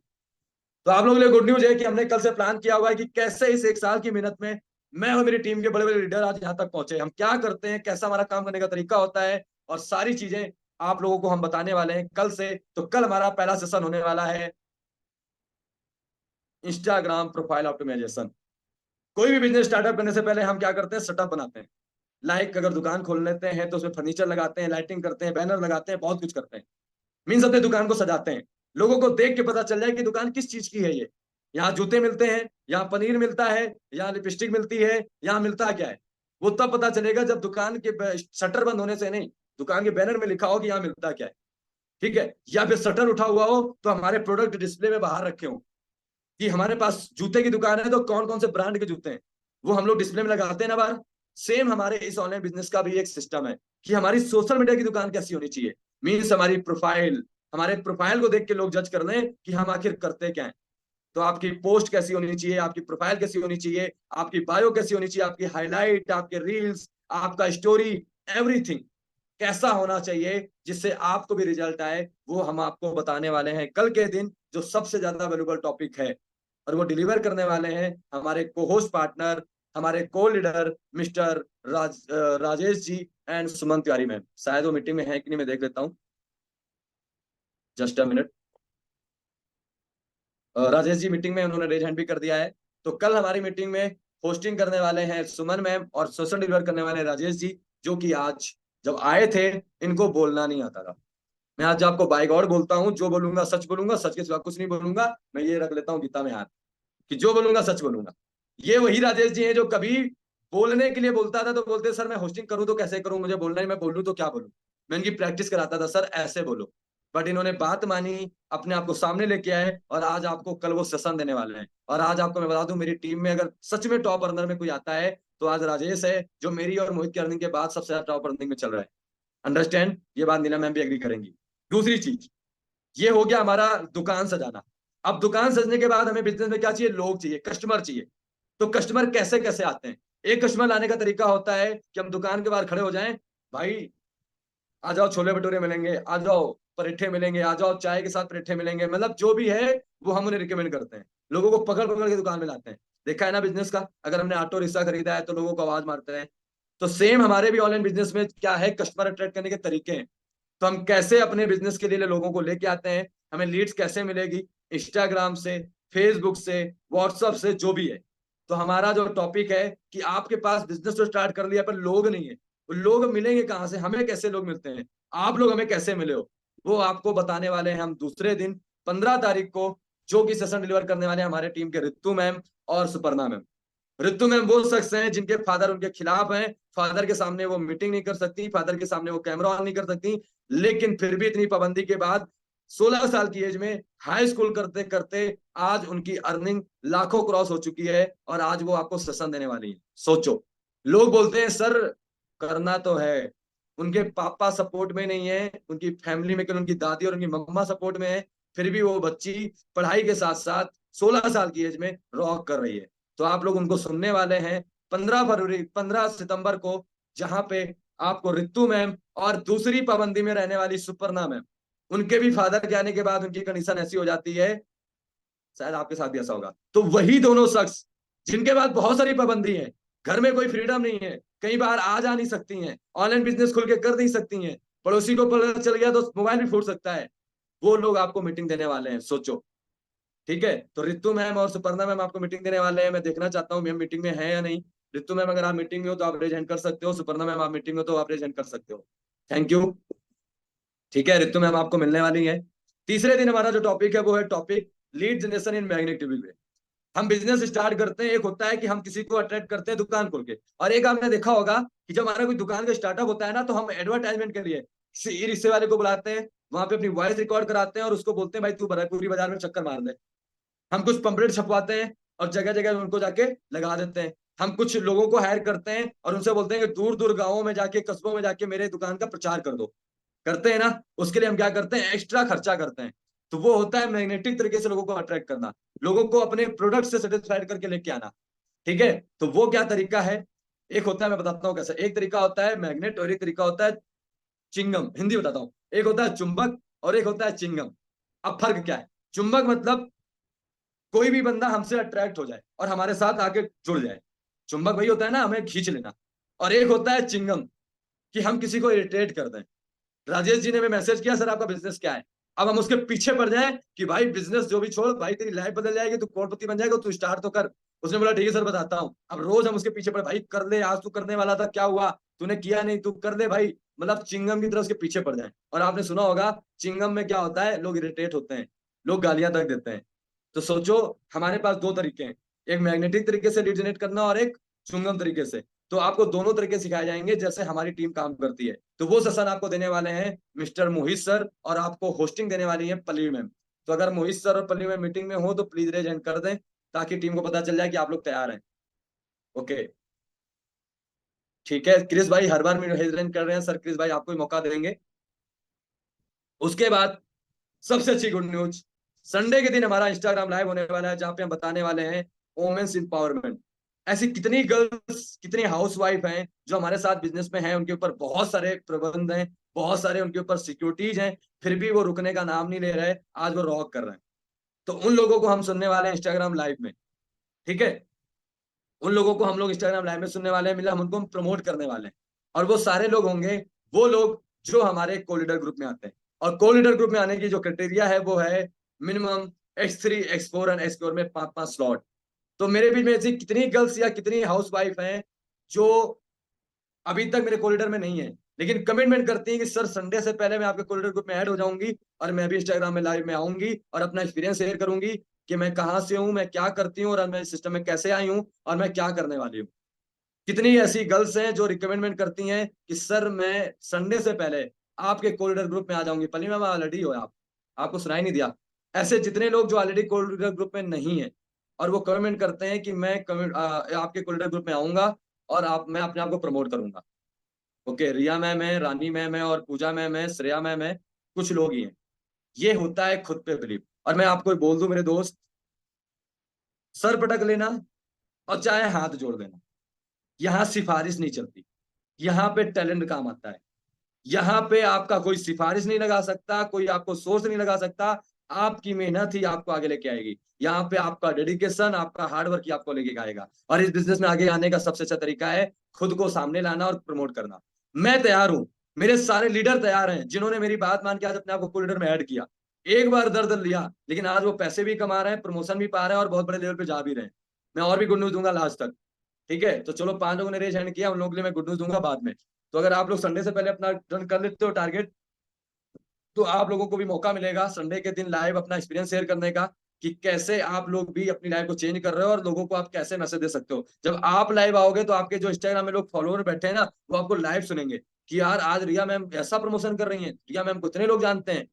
Speaker 1: तो आप लोगों के लिए गुड न्यूज है कि हमने कल से प्लान किया हुआ है कि कैसे इस 1 साल की मेहनत में मैं और मेरी टीम के बड़े बड़े लीडर आज यहाँ तक पहुंचे, हम क्या करते हैं, कैसा हमारा काम करने का तरीका होता है, और सारी चीजें आप लोगों को हम बताने वाले हैं कल से। तो कल हमारा पहला सेशन होने वाला है इंस्टाग्राम प्रोफाइल ऑप्टिमाइजेशन। कोई भी बिजनेस स्टार्टअप करने से पहले हम क्या करते हैं, सेटअप बनाते हैं। लाइक अगर दुकान खोल लेते हैं तो उसमें फर्नीचर लगाते हैं, लाइटिंग करते हैं, बैनर लगाते हैं, बहुत कुछ करते हैं। मीन्स अपने दुकान को सजाते हैं, लोगों को देख के पता चल जाए कि दुकान किस चीज की है ये। यहाँ जूते मिलते हैं, यहाँ पनीर मिलता है, यहाँ लिपस्टिक मिलती है, यहाँ मिलता क्या है। वो तब पता चलेगा जब दुकान के शटर बंद होने से नहीं, दुकान के बैनर में लिखा हो कि यहाँ मिलता क्या है, ठीक है। या फिर शटर उठा हुआ हो तो हमारे प्रोडक्ट डिस्प्ले में बाहर रखे हो कि हमारे पास जूते की दुकान है तो कौन कौन से ब्रांड के जूते हैं, वो हम लोग डिस्प्ले में लगाते हैं ना बाहर। सेम हमारे इस ऑनलाइन बिजनेस का भी एक सिस्टम है कि हमारी सोशल मीडिया की दुकान कैसी होनी चाहिए। मीन्स हमारी प्रोफाइल, हमारे प्रोफाइल को देख के लोग जज कर लें कि हम आखिर करते क्या है। तो आपकी पोस्ट कैसी होनी चाहिए, आपकी प्रोफाइल कैसी होनी चाहिए, आपकी बायो कैसी होनी चाहिए, आपकी हाईलाइट, आपके रील्स, आपका स्टोरी, एवरीथिंग कैसा होना चाहिए जिससे आपको भी रिजल्ट आए, वो हम आपको बताने वाले हैं कल के दिन, जो सबसे ज्यादा वैल्यूबल टॉपिक है। और वो डिलीवर करने वाले हैं हमारे को होस्ट पार्टनर, हमारे को leader mister Rajesh ji and Suman Tiwari ma'am. शायद वो मीटिंग में है कि नहीं, मैं देख लेता हूँ, just a minute. Rajesh ji meeting में, उन्होंने रेज हैंड भी कर दिया है। तो कल हमारी मीटिंग में होस्टिंग करने वाले हैं सुमन मैम, और सोशल डिलीवर करने वाले हैं राजेश जी, जो कि आज जब आए थे इनको बोलना नहीं आता था। मैं आज आपको बाय गॉड बोलता हूँ, जो बोलूंगा सच बोलूंगा, सच के सिवा कुछ नहीं बोलूंगा। मैं ये रख लेता हूँ गीता में हाथ कि जो बोलूंगा सच बोलूंगा। ये वही राजेश जी हैं जो कभी बोलने के लिए बोलता था तो बोलते सर मैं होस्टिंग करूं तो कैसे करूं, मुझे बोलना है, मैं बोलूं तो क्या बोलूं। मैं इनकी प्रैक्टिस कराता था, सर ऐसे बोलो, बट इन्होंने बात मानी, अपने आप को सामने लेके आए, और आज आपको कल वो सेशन देने वाले हैं। और आज आपको मैं बता दूं, मेरी टीम में अगर सच में टॉप अर्नर में कोई आता है तो आज राजेश है, जो मेरी और मोहित की अर्निंग के बाद सबसे ज्यादा टॉप अर्निंग में चल रहा है। अंडरस्टैंड? ये बात नीलम मैम भी एग्री करेंगी। दूसरी चीज, ये हो गया हमारा दुकान सजाना। अब दुकान सजने के बाद हमें बिजनेस में क्या चाहिए? लोग चाहिए, कस्टमर चाहिए। तो कस्टमर कैसे कैसे आते हैं? एक कस्टमर लाने का तरीका होता है कि हम दुकान के बाहर खड़े हो जाएं, भाई आ जाओ छोले भटूरे मिलेंगे, आ जाओ पराठे मिलेंगे, आ जाओ चाय के साथ पराठे मिलेंगे, मतलब जो भी है वो हम उन्हें रिकमेंड करते हैं। लोगों को पकड़ पकड़ के दुकान में लाते हैं। देखा है ना बिजनेस का, अगर हमने ऑटो रिक्शा खरीदा है तो लोगों को आवाज मारते हैं। तो सेम हमारे भी ऑनलाइन बिजनेस में क्या है, कस्टमर अट्रैक्ट करने के तरीके हैं। तो हम कैसे अपने बिजनेस के लिए लोगों को लेके आते हैं, हमें लीड्स कैसे मिलेगी? इंस्टाग्राम से, फेसबुक से, व्हाट्सएप से, जो भी है। तो हमारा जो टॉपिक है कि आपके पास बिजनेस तो स्टार्ट कर लिया पर लोग नहीं है, वो लोग मिलेंगे कहाँ से, हमें कैसे लोग मिलते हैं, आप लोग हमें कैसे मिले हो, वो आपको बताने वाले हैं हम दूसरे दिन 15 तारीख को, जो कि सेशन डिलीवर करने वाले हैं हमारे टीम के रितु मैम और सुपर्णा मैम। ऋतु मैम वो शख्स हैं जिनके फादर उनके खिलाफ हैं, फादर के सामने वो मीटिंग नहीं कर सकती, फादर के सामने वो कैमरा ऑन नहीं कर सकती, लेकिन फिर भी इतनी पाबंदी के बाद 16 साल की एज में हाई स्कूल करते करते आज उनकी अर्निंग लाखों क्रॉस हो चुकी है, और आज वो आपको सेशन देने वाली है। सोचो, लोग बोलते हैं सर करना तो है, उनके पापा सपोर्ट में नहीं है, उनकी फैमिली में केवल उनकी दादी और उनकी मम्मा सपोर्ट में है, फिर भी वो बच्ची पढ़ाई के साथ साथ 16 साल की एज में रॉक कर रही है। तो आप लोग उनको सुनने वाले हैं 15 फरवरी, 15 सितंबर को, जहां पे आपको रितु मैम और दूसरी पाबंदी में रहने वाली सुपर्णा मैम, उनके भी फादर के आने के बाद उनकी कंडीशन ऐसी हो जाती है, शायद आपके साथ भी ऐसा होगा, तो वही दोनों शख्स जिनके पास बहुत सारी पाबंदी है, घर में कोई फ्रीडम नहीं है, कई बार आ जा नहीं सकती हैं, ऑनलाइन बिजनेस खुल के कर नहीं सकती हैं, पड़ोसी को पता चल गया तो मोबाइल भी फूट सकता है, वो लोग आपको मीटिंग देने वाले हैं। सोचो, ठीक है? तो रितु मैम और सुपर्णा मैम आपको मीटिंग देने वाले हैं। मैं देखना चाहता हूँ मैम मीटिंग में है या नहीं। रितु मैम अगर आप मीटिंग में हो तो आप रेज हैंड कर सकते हो, सुपर्णा मैम आप मीटिंग में हो तो आप रेज हैंड कर सकते हो। Thank you. ठीक है, रितु मैम आपको मिलने वाली है। तीसरे दिन हमारा जो टॉपिक है वो है topic lead generation in magnetic way. हम बिजनेस स्टार्ट करते हैं, एक होता है कि हम किसी को अट्रैक्ट करते हैं दुकान खोल के, और एक आपने देखा होगा कि जब हमारा कोई दुकान का स्टार्टअप होता है ना, तो हम एडवर्टाइजमेंट के लिए ई रिक्शे वाले को बुलाते हैं, वहां पे अपनी वॉइस रिकॉर्ड कराते हैं और उसको बोलते हैं भाई तू पूरी बाजार में चक्कर मार दे। हम कुछ पंपलेट छपवाते हैं और जगह जगह उनको जाके लगा देते हैं। हम कुछ लोगों को हायर करते हैं और उनसे बोलते हैं कि दूर दूर गांवों में जाके, कस्बों में जाके मेरे दुकान का प्रचार कर दो। करते हैं ना? उसके लिए हम क्या करते हैं? एक्स्ट्रा खर्चा करते हैं। तो वो होता है मैग्नेटिक तरीके से लोगों को अट्रैक्ट करना, लोगों को अपने प्रोडक्ट से सेटिस्फाइड करके लेके आना। ठीक है? तो वो क्या तरीका है? एक होता है, मैं बताता हूँ कैसे। एक तरीका होता है मैग्नेट और एक तरीका होता है चिंगम। हिंदी बताता हूँ, एक होता है चुंबक और एक होता है चिंगम। अब फर्क क्या है? चुंबक मतलब कोई भी बंदा हमसे अट्रैक्ट हो जाए और हमारे साथ आके जुड़ जाए, चुंबक वही होता है ना, हमें खींच लेना। और एक होता है चिंगम, कि हम किसी को इरिटेट कर दें। राजेश जी ने हमें मैसेज किया सर आपका बिजनेस क्या है, अब हम उसके पीछे पड़ जाए कि भाई बिजनेस जो भी छोड़, भाई तेरी लाइफ बदल जाएगी, तू करोड़पति बन जाएगा, तू स्टार्ट तो कर। उसने बोला ठीक है सर बताता हूँ। अब रोज हम उसके पीछे पड़े, भाई कर ले, आज तू करने वाला था क्या हुआ, तूने किया नहीं, तू कर ले भाई। मतलब चिंगम की तरह उसके पीछे पड़ जाए। और आपने सुना होगा चिंगम में क्या होता है, लोग इरिटेट होते हैं, लोग गालियां तक देते हैं। तो सोचो, हमारे पास दो तरीके हैं, एक मैग्नेटिक तरीके से लीड जनरेट करना और एक चुंगम तरीके से। तो आपको दोनों तरीके सिखाए जाएंगे जैसे हमारी टीम काम करती है। तो वो सेशन आपको देने वाले हैं मिस्टर मोहित सर, और आपको होस्टिंग देने वाली है पल्लवी मैम। तो अगर मोहित सर और पल्लवी मैम मीटिंग में हो तो प्लीज रेज हैंड कर दें, ताकि टीम को पता चल जाए कि आप लोग तैयार हैं। ओके, ठीक है। क्रिस भाई हर बार रेज हैंड कर रहे हैं सर, क्रिस भाई आपको ही मौका देंगे। उसके बाद सबसे अच्छी गुड न्यूज, संडे के दिन हमारा इंस्टाग्राम लाइव होने वाला है, जहां पे हम बताने वाले हैं वोमेन्स इंपावरमेंट। ऐसी कितनी गर्ल्स, कितनी हाउसवाइफ हैं जो हमारे साथ बिजनेस में हैं, उनके ऊपर बहुत सारे प्रबंध हैं, बहुत सारे उनके ऊपर सिक्योरिटीज हैं, फिर भी वो रुकने का नाम नहीं ले रहे, आज वो रॉक कर रहे हैं। तो उन लोगों को हम सुनने वाले हैं इंस्टाग्राम लाइव में। ठीक है? उन लोगों को हम लोग इंस्टाग्राम लाइव में सुनने वाले हैं, मिला हम उनको प्रमोट करने वाले हैं। और वो सारे लोग होंगे वो लोग जो हमारे को लीडर ग्रुप में आते हैं। और को लीडर ग्रुप में आने की जो क्राइटेरिया है वो है मिनिमम X3, X4 और X4 में 5-5 स्लॉट। तो मेरे बीच में ऐसी कितनी गर्ल्स या कितनी हाउस वाइफ हैं जो अभी तक मेरे कॉरिडोर में नहीं है, लेकिन कमिटमेंट करती हैं कि सर संडे से पहले मैं आपके कॉरिडोर ग्रुप में ऐड हो जाऊंगी, और मैं भी इंस्टाग्राम में लाइव में आऊंगी और अपना एक्सपीरियंस शेयर करूंगी कि मैं कहाँ से हूँ, मैं क्या करती हूँ, और मैं इस सिस्टम में कैसे आई हूँ, और मैं क्या करने वाली हूँ। कितनी ऐसी गर्ल्स हैं जो रिकमेंडमेंट करती हैं कि सर मैं संडे से पहले आपके कोलिडर ग्रुप में आ जाऊंगी। पली मैम ऑलरेडी हो आप, आपको सुनाई नहीं दिया। ऐसे जितने लोग जो ऑलरेडी कोलिडर ग्रुप में नहीं है और वो कमेंट करते हैं कि मैं आपके कोलिडर ग्रुप में आऊंगा और मैं अपने आप को प्रमोट करूंगा। ओके, रिया मैम है, रानी मैम है, और पूजा मैम है, श्रेया मैम है, कुछ लोग ही हैं। ये होता है खुद पे बिलीव। और मैं आपको बोल दूं मेरे दोस्त, सर पटक लेना और चाहे हाथ जोड़ देना, यहाँ सिफारिश नहीं चलती। यहाँ पे टैलेंट काम आता है। यहाँ पे आपका कोई सिफारिश नहीं लगा सकता, कोई आपको सोर्स नहीं लगा सकता। आपकी मेहनत ही आपको आगे लेके आएगी। यहाँ पे आपका डेडिकेशन, आपका हार्डवर्क ही आपको लेके आएगा। और इस बिजनेस में आगे आने का सबसे अच्छा तरीका है खुद को सामने लाना और प्रमोट करना। मैं तैयार हूं, मेरे सारे लीडर तैयार हैं, जिन्होंने मेरी बात मान के आज अपने आप को लीडर में ऐड किया। एक बार दर्द लिया, लेकिन आज वो पैसे भी कमा रहे हैं, प्रमोशन भी पा रहे हैं और बहुत बड़े लेवल पे जा भी रहे हैं। मैं और भी गुड न्यूज दूंगा लास्ट तक। ठीक है, तो चलो 5 लोगों ने रेज हैंड किया, उन लोगों के लिए मैं गुड न्यूज दूंगा बाद में। तो अगर आप लोग संडे से पहले अपना डन कर लेते हो टारगेट, तो आप लोगों को भी मौका मिलेगा संडे के दिन लाइव अपना एक्सपीरियंस शेयर करने का, कि कैसे आप लोग भी अपनी लाइफ को चेंज कर रहे हो और लोगों को आप कैसे मैसेज दे सकते हो। जब आप लाइव आओगे तो आपके जो इंस्टाग्राम में लोग फॉलोअर बैठे हैं ना, वो आपको लाइव सुनेंगे कि यार आज रिया मैम ऐसा प्रमोशन कर रही हैं, रिया मैम को इतने लोग जानते हैं।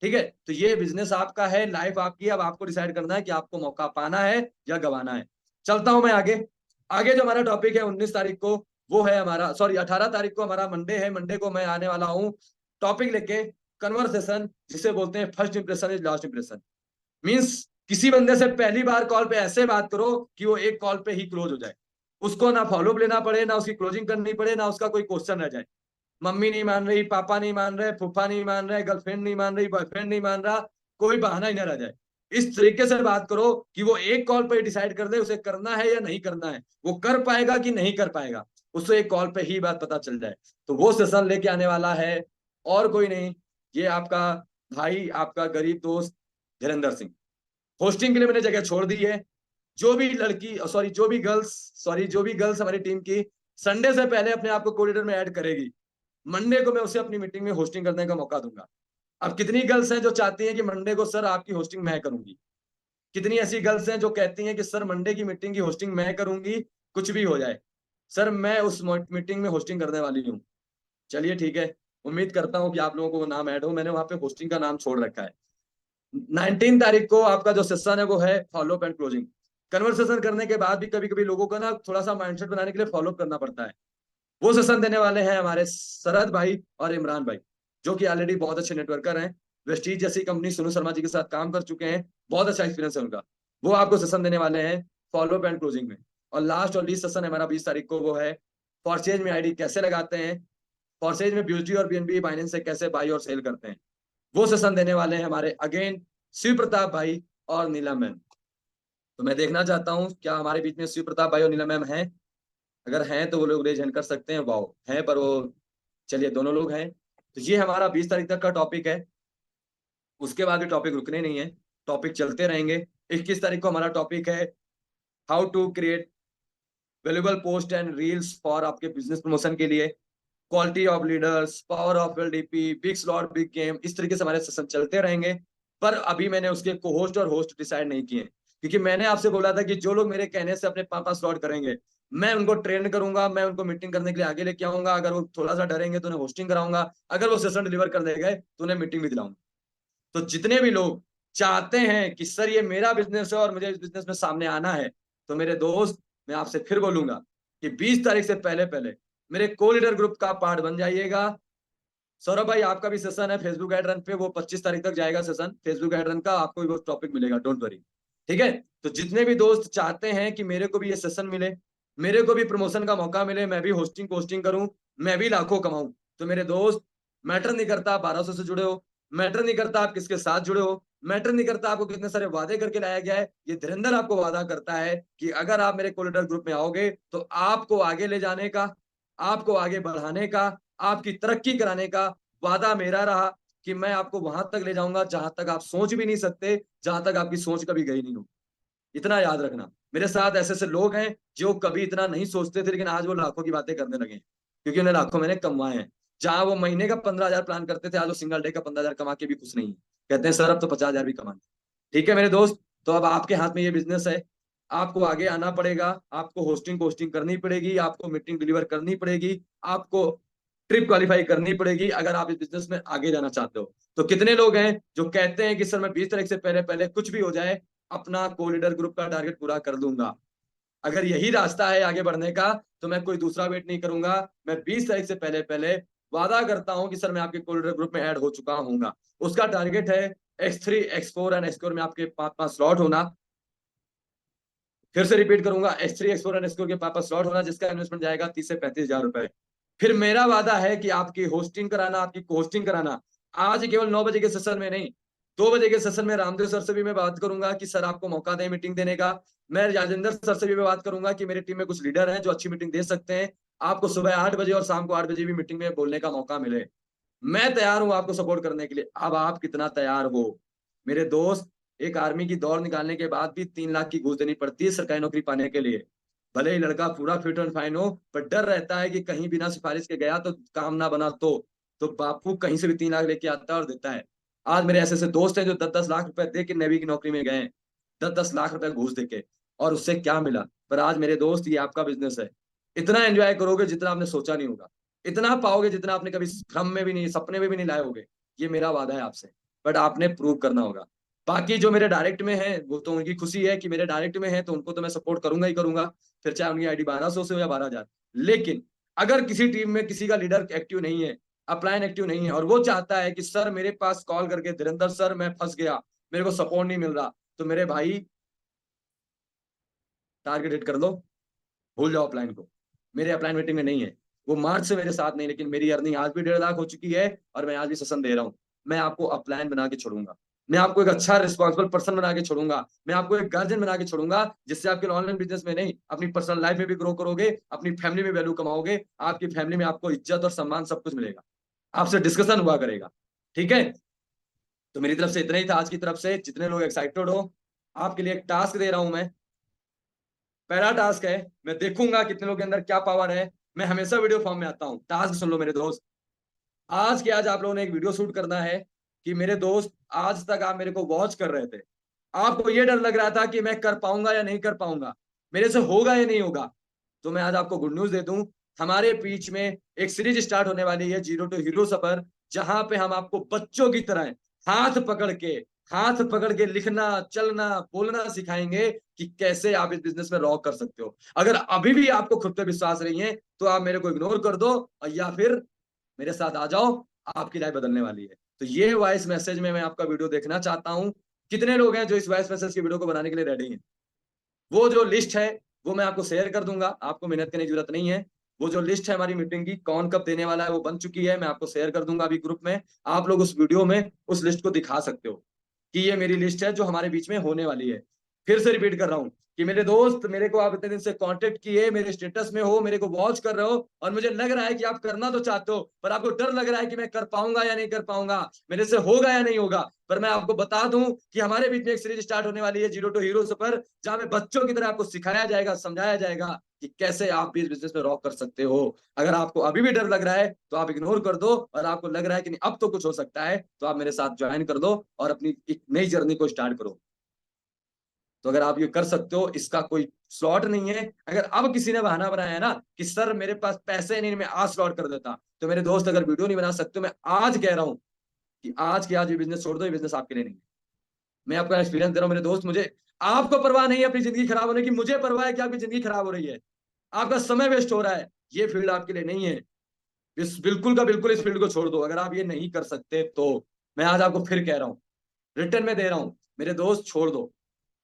Speaker 1: ठीक है, तो ये बिजनेस आपका है, लाइफ आपकी है। अब आपको डिसाइड करना है कि आपको मौका पाना है या गंवाना है। चलता हूं मैं आगे। आगे जो हमारा टॉपिक है 19 तारीख को, वो है हमारा, सॉरी 18 तारीख को हमारा मंडे है। मंडे को मैं आने वाला हूँ टॉपिक लेके, कन्वर्सेशन, जिसे बोलते हैं first impression is last impression. Means किसी बंदे से पहली बार कॉल पे ऐसे बात करो कि वो एक कॉल पे ही क्लोज हो जाए, उसको ना फॉलोअप लेना पड़े, ना उसकी क्लोजिंग करनी पड़े, ना उसका कोई क्वेश्चन रह जाए। मम्मी नहीं मान रही, पापा नहीं मान रहे, फूफा नहीं मान रहे, गर्लफ्रेंड नहीं मान रही, बॉयफ्रेंड नहीं मान रहा, कोई बहाना ही ना रह जाए। इस तरीके से बात करो कि वो एक कॉल पे डिसाइड कर दे उसे करना है या नहीं करना है, वो कर पाएगा कि नहीं कर पाएगा, उससे एक कॉल पे ही बात पता चल जाए। तो वो सेशन लेके आने वाला है, और कोई नहीं, ये आपका भाई, आपका गरीब दोस्त धीरेन्द्र सिंह। होस्टिंग के लिए मैंने जगह छोड़ दी है। जो भी लड़की, सॉरी जो भी गर्ल्स, हमारी टीम की संडे से पहले अपने आप को कोऑर्डिनेटर में ऐड करेगी, मंडे को मैं उसे अपनी मीटिंग में होस्टिंग करने का मौका दूंगा। अब कितनी गर्ल्स हैं जो चाहती हैं कि मंडे को सर आपकी होस्टिंग मैं करूंगी? कितनी ऐसी गर्ल्स हैं जो कहती हैं कि सर मंडे की मीटिंग की होस्टिंग मैं करूंगी, कुछ भी हो जाए, सर मैं उस मीटिंग में होस्टिंग करने वाली हूँ। चलिए ठीक है, उम्मीद करता हूँ कि आप लोगों को वो नाम ऐड हो। मैंने वहां पे होस्टिंग का नाम छोड़ रखा है। 19 तारीख को आपका जो सेशन है वो है फॉलोअप एंड क्लोजिंग। कन्वर्सेशन करने के बाद भी कभी कभी लोगों का ना थोड़ा सा माइंडसेट बनाने के लिए फॉलोअप करना पड़ता है। वो सेशन देने वाले हैं हमारे शरद भाई और इमरान भाई, जो कि ऑलरेडी बहुत अच्छे नेटवर्कर हैं। वेस्टीज जैसी कंपनी सोनू शर्मा जी के साथ काम कर चुके हैं, बहुत अच्छा एक्सपीरियंस है उनका। वो आपको सेशन देने वाले हैं फॉलोअप एंड क्लोजिंग में। और लास्ट और लीस्ट सेशन हमारा 20 तारीख को, वो है फॉरचेज में आईडी कैसे लगाते हैं, फॉरचेज में ब्यूटी और बीएनबी बाइनेंस से कैसे बाई और सेल करते हैं। वो सेशन देने वाले हैं हमारे अगेन शिव प्रताप भाई और नीलम मैम। तो मैं देखना चाहता हूँ क्या हमारे बीच में शिव प्रताप भाई और नीलम मैम हैं। अगर हैं तो वो लोग रेज हैंड कर सकते हैं। वाओ, हैं, पर वो, चलिए दोनों लोग हैं। तो ये हमारा 20 तारीख तक का टॉपिक है। उसके बाद भी टॉपिक रुकने नहीं है, टॉपिक चलते रहेंगे। 21 तारीख को हमारा टॉपिक है how to create valuable post and reels for आपके बिजनेस प्रमोशन के लिए, quality of leaders, power of LDP, big slot big game. इस तरीके से हमारे सेशन चलते रहेंगे। पर अभी मैंने उसके को होस्ट और होस्ट डिसाइड नहीं किए, क्योंकि मैंने आपसे बोला था कि जो लोग मेरे कहने से अपने 5-5 स्लॉट करेंगे, मैं उनको ट्रेन करूंगा, मैं उनको मीटिंग करने के लिए आगे लेके आऊंगा। अगर वो थोड़ा सा डरेंगे तो उन्हें होस्टिंग कराऊंगा, अगर वो सेशन डिलीवर कर दे गए तो उन्हें मीटिंग भी दिलाऊंगा। तो जितने भी लोग चाहते हैं कि सर ये मेरा बिजनेस है और मुझे इस बिजनेस में सामने आना है, तो मेरे दोस्त, मैं आपसे फिर बोलूंगा कि 20 तारीख से पहले पहले मेरे को लीडर ग्रुप का पार्ट बन जाइएगा। सौरभ भाई आपका भी सेशन है फेसबुक एड रन पे, वो 25 तारीख तक जाएगा सेशन फेसबुक एड रन का, आपको भी वो टॉपिक मिलेगा, डोंट वरी। ठीक है, तो जितने भी दोस्त चाहते हैं कि मेरे को भी ये सेशन मिले, मेरे को भी प्रमोशन का मौका मिले, मैं भी होस्टिंग पोस्टिंग करूं, मैं भी लाखों कमाऊं, तो मेरे दोस्त, मैटर नहीं करता आप 1200 से जुड़े हो, मैटर नहीं करता आप किसके साथ जुड़े हो, मैटर नहीं करता आपको कितने सारे वादे करके लाया गया है। ये धीरेन्द्र आपको वादा करता है कि अगर आप मेरे कोलिडर ग्रुप में आओगे तो आपको आगे ले जाने का, आपको आगे बढ़ाने का, आपकी तरक्की कराने का वादा मेरा रहा, कि मैं आपको वहां तक ले जाऊंगा जहां तक आप सोच भी नहीं सकते, जहां तक आपकी सोच कभी गई नहीं हो। इतना याद रखना, मेरे साथ ऐसे ऐसे लोग हैं जो कभी इतना नहीं सोचते थे, लेकिन आज वो लाखों की बातें करने लगे हैं, क्योंकि उन्हें लाखों मैंने कमाए हैं। जहां वो महीने का 15,000 प्लान करते थे, आज वो सिंगल डे का 15,000 कमा के भी खुश नहीं है, कहते हैं सर अब तो 50,000 भी कमाना। ठीक है मेरे दोस्त, तो अब आपके हाथ में ये बिजनेस है, आपको आगे आना पड़ेगा, आपको होस्टिंग पोस्टिंग करनी पड़ेगी, आपको मीटिंग डिलीवर करनी पड़ेगी, आपको ट्रिप क्वालिफाई करनी पड़ेगी अगर आप इस बिजनेस में आगे जाना चाहते हो। तो कितने लोग हैं जो कहते हैं कि सर मैं 20 तारीख से पहले पहले कुछ भी हो जाए अपना को लीडर ग्रुप का टारगेट पूरा कर दूंगा। अगर यही रास्ता है आगे बढ़ने का तो मैं कोई दूसरा वेट नहीं करूंगा। मैं 20 तारीख से पहले पहले वादा करता हूं कि सर मैं आपके को लीडर ग्रुप में ऐड हो चुका हूंगा। उसका टारगेट है X3 X4 एंड X4 में आपके 5-5 स्लॉट होना। फिर से रिपीट करूंगा, X3 X4 एंड X4 के 5-5 स्लॉट होना, जिसका इन्वेस्टमेंट जाएगा 30 से 35 हजार रुपए। फिर मेरा वादा है कि आपकी होस्टिंग कराना, आपकी होस्टिंग कराना, आज केवल 9 बजे के सेशन में नहीं, 2 बजे के सेशन में रामदेव सर से भी मैं बात करूंगा कि सर आपको मौका दें मीटिंग देने का। मैं राजेंद्र सर से भी मैं बात करूंगा कि मेरी टीम में कुछ लीडर हैं जो अच्छी मीटिंग दे सकते हैं, आपको सुबह 8 बजे और शाम को 8 बजे भी मीटिंग में बोलने का मौका मिले। मैं तैयार हूं आपको सपोर्ट करने के लिए। अब आप कितना तैयार हो मेरे दोस्त? एक आर्मी की दौड़ निकालने के बाद भी 3 लाख की घूस देनी पड़ती है सरकारी नौकरी पाने के लिए। भले ही लड़का पूरा फिट एंड फाइन हो, पर डर रहता है कि कहीं बिना सिफारिश के गया तो काम ना बना तो बापू कहीं से भी 3 लाख लेके आता है और देता है। आज मेरे ऐसे ऐसे दोस्त हैं जो 10-10 लाख रुपए दे के नेवी की नौकरी में गए, 10-10 लाख रुपए घूस देके, और उससे क्या मिला? पर आज मेरे दोस्त ये आपका बिजनेस है। इतना एंजॉय करोगे जितना आपने सोचा नहीं होगा, इतना पाओगे जितना आपने कभी भ्रम में भी नहीं, सपने में भी नहीं लाए होगे। ये मेरा वादा है आपसे, बट आपने प्रूव करना होगा। बाकी जो मेरे डायरेक्ट में है वो तो उनकी खुशी है कि मेरे डायरेक्ट में है, तो उनको तो मैं सपोर्ट करूंगा ही करूंगा, फिर चाहे उनकी आईडी 1200 से हो या 12,000। लेकिन अगर किसी टीम में किसी का लीडर एक्टिव नहीं है, अपलाइन एक्टिव नहीं है, और वो चाहता है कि सर मेरे पास कॉल करके धीरेन्द्र सर मैं फंस गया, मेरे को सपोर्ट नहीं मिल रहा, तो मेरे भाई टारगेट हिट कर लो, भूल जाओ अपलाइन को। मेरे अपलाइन मीटिंग में नहीं है, वो मार्च से मेरे साथ नहीं, लेकिन मेरी अर्निंग आज भी 1.5 लाख हो चुकी है और मैं आज भी सेशन दे रहा हूँ। मैं आपको अपलाइन बना के छोड़ूंगा, मैं आपको एक अच्छा रिस्पॉन्सिबल पर्सन बना के छोड़ूंगा, मैं आपको एक गार्जियन बना के छोड़ूंगा, जिससे आपके ऑनलाइन बिजनेस में नहीं अपनी पर्सनल लाइफ में भी ग्रो करोगे, अपनी फैमिली में वैल्यू कमाओगे, आपकी फैमिली में आपको इज्जत और सम्मान सब कुछ मिलेगा, आपसे डिस्कशन हुआ करेगा। ठीक है? तो मेरी तरफ से इतना ही था आज की तरफ से। जितने लोग एक्साइटेड हो, आपके लिए एक टास्क दे रहा हूं मैं, पहला टास्क है, मैं देखूंगा कितने लोग के अंदर क्या पावर है। मैं हमेशा वीडियो फॉर्म में आता हूं। टास्क सुन लो मेरे दोस्त, आज के आज आप लोगों ने एक वीडियो शूट करना है कि मेरे दोस्त आज तक आप मेरे को वॉच कर रहे थे, आपको ये डर लग रहा था कि मैं कर पाऊंगा या नहीं कर पाऊंगा, मेरे से होगा या नहीं होगा, तो मैं आज आपको गुड न्यूज दे दूं। हमारे बीच में एक सीरीज स्टार्ट होने वाली है, जीरो टू हीरो सफर, जहां पे हम आपको बच्चों की तरह हाथ पकड़ के हाथ पकड़ के लिखना, चलना, बोलना सिखाएंगे कि कैसे आप इस बिजनेस में रॉक कर सकते हो। अगर अभी भी आपको खुद पे विश्वास नहीं है तो आप मेरे को इग्नोर कर दो, या फिर मेरे साथ आ जाओ, आपकी लाइफ बदलने वाली है। तो ये वॉइस मैसेज में मैं आपका वीडियो देखना चाहता हूं। कितने लोग हैं जो इस वॉइस मैसेज की वीडियो को बनाने के लिए रेडी हैं? वो जो लिस्ट है वो मैं आपको शेयर कर दूंगा, आपको मेहनत करने की जरूरत नहीं है। वो जो लिस्ट है हमारी मीटिंग की, कौन कब देने वाला है, वो बन चुकी है, मैं आपको शेयर कर दूंगा अभी ग्रुप में। आप लोग उस वीडियो में उस लिस्ट को दिखा सकते हो कि ये मेरी लिस्ट है जो हमारे बीच में होने वाली है। फिर से रिपीट कर रहा हूं कि मेरे दोस्त, मेरे को आप इतने दिन से कांटेक्ट किए, मेरे स्टेटस में हो, मेरे को वॉच कर रहे हो, और मुझे लग रहा है कि आप करना तो चाहते हो, पर आपको डर लग रहा है कि मैं कर पाऊंगा या नहीं कर पाऊंगा, मेरे से होगा या नहीं होगा। पर मैं आपको बता दूं कि हमारे बीच में एक सीरीज स्टार्ट होने वाली है, जीरो टू हीरो सफर, जहां पे बच्चों की तरह आपको सिखाया जाएगा, समझाया जाएगा कि कैसे आप भी इस बिजनेस में रॉक कर सकते हो। अगर आपको अभी भी डर लग रहा है तो आप इग्नोर कर दो, और आपको लग रहा है कि नहीं अब तो कुछ हो सकता है, तो आप मेरे साथ ज्वाइन कर दो और अपनी एक नई जर्नी को स्टार्ट करो। तो अगर आप ये कर सकते हो, इसका कोई स्लॉट नहीं है। अगर अब किसी ने बहाना बनाया है ना कि सर मेरे पास पैसे नहीं, मैं आज स्लॉट कर देता, तो मेरे दोस्त अगर वीडियो नहीं बना सकते, मैं आज कह रहा हूं कि आज के आज ये बिजनेस छोड़ दो, ये बिजनेस आपके लिए नहीं है। मैं आपको एक्सपीरियंस दे रहा हूं मेरे दोस्त। मुझे, आपको परवाह नहीं है अपनी जिंदगी खराब होने की, मुझे परवाह है कि आपकी जिंदगी खराब हो रही है, आपका समय वेस्ट हो रहा है, ये फील्ड आपके लिए नहीं है। इस बिल्कुल का बिल्कुल इस फील्ड को छोड़ दो अगर आप ये नहीं कर सकते तो। मैं आज आपको फिर कह रहा हूं, रिटर्न में दे रहा हूं, मेरे दोस्त छोड़ दो।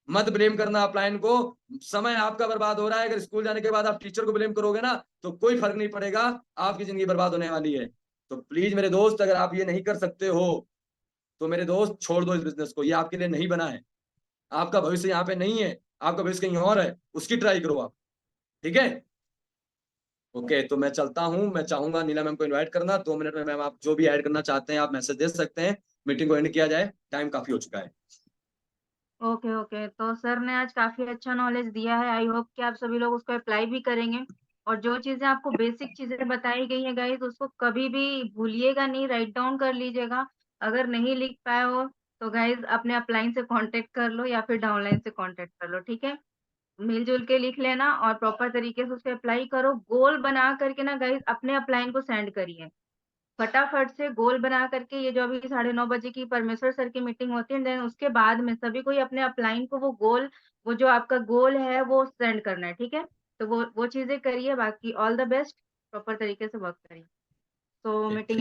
Speaker 1: मत ब्लेम करना अपलाइन को, समय आपका बर्बाद हो रहा है। अगर स्कूल जाने के बाद आप टीचर को ब्लेम करोगे ना तो कोई फर्क नहीं पड़ेगा, आपकी जिंदगी बर्बाद होने वाली है। तो प्लीज मेरे दोस्त, अगर आप ये नहीं कर सकते हो तो मेरे दोस्त छोड़ दो इस बिजनेस को, ये आपके लिए नहीं बना है। आपका भविष्य यहाँ पे नहीं है, आपका भविष्य कहीं और है, उसकी ट्राई करो आप। ठीक है? ओके, तो मैं चलता हूँ। मैं चाहूंगा नीला मैम को इनवाइट करना 2 मिनट में। मैम आप जो भी ऐड करना चाहते हैं आप मैसेज दे सकते हैं, मीटिंग को एंड किया जाए, टाइम काफी हो चुका है।
Speaker 2: Okay, okay. तो सर ने आज काफ़ी अच्छा नॉलेज दिया है। आई होप कि आप सभी लोग उसको अप्लाई भी करेंगे। और जो चीज़ें आपको बेसिक चीज़ें बताई गई हैं गाइज़, उसको कभी भी भूलिएगा नहीं, राइट डाउन कर लीजिएगा। अगर नहीं लिख पाए हो, तो गाइज़ अपने अपलाइन से कॉन्टैक्ट कर लो या फिर डाउनलाइन से कॉन्टैक्ट कर लो, ठीक है? मिलजुल के लिख लेना और प्रॉपर तरीके से उसको अप्लाई करो। गोल बना करके ना गाइस अपने अपलाइन को सेंड करिए। फटाफट से गोल बना करके, ये जो अभी 9:30 बजे की परमेश्वर सर की मीटिंग होती है, देन उसके बाद में सभी कोई अपने अपलाइन को वो गोल, वो जो आपका गोल है वो सेंड करना है, ठीक है? तो वो चीजें करिए, बाकी ऑल द बेस्ट, प्रॉपर तरीके से वर्क करिए। तो
Speaker 1: ठीक
Speaker 2: मीटिंग